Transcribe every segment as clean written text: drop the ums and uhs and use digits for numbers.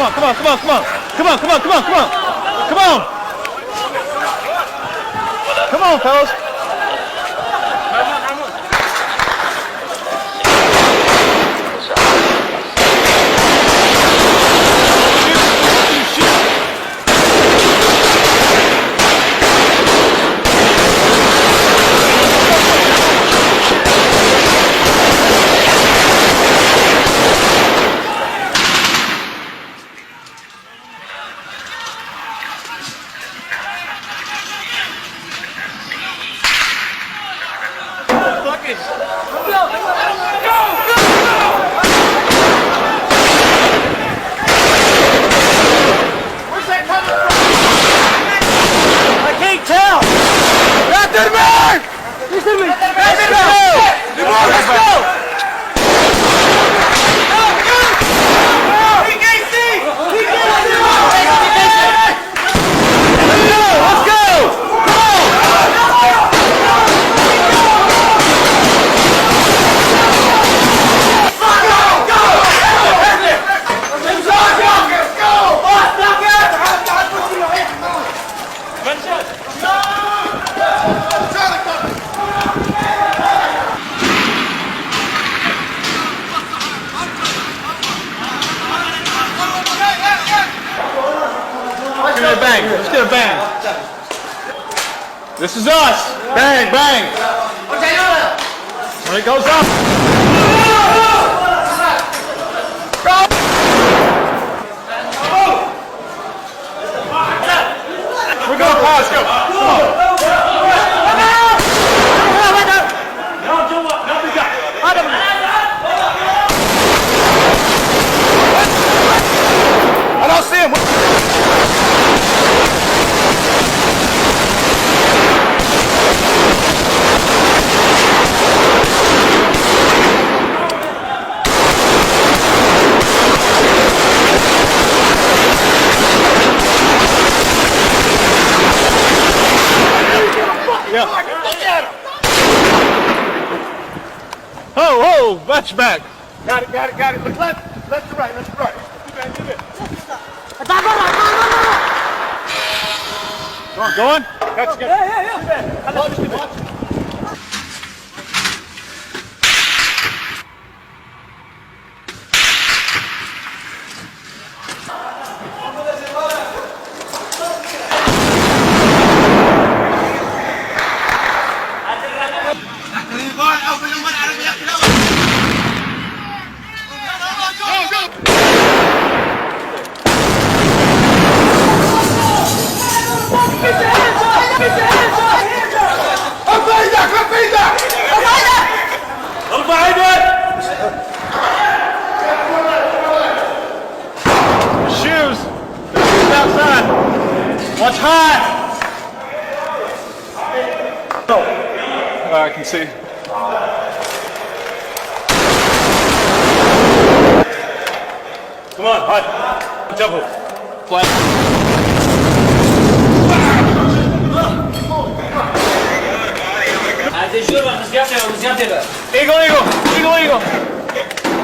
on, come on, come on, come on. Come on, come on, come on, come on. Come on. Come on, fellas. Let's get a bang. This is us. Bang, bang. When it goes up. We're going past. Go. I don't see him. Oh, watch back. Got it. Look left to right, left to right. Keep it. Going? That's good. Yeah. Watch. Watch high! Oh, I can see. Come on, high. Double. Flat.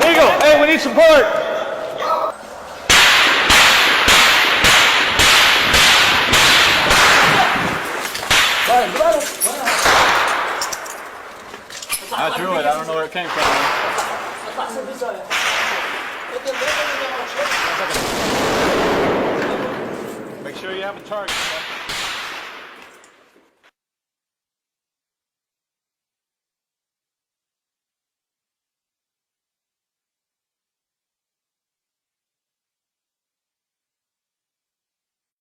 Eagle. Hey, we need support. I drew it. I don't know where it came from. Make sure you have a target.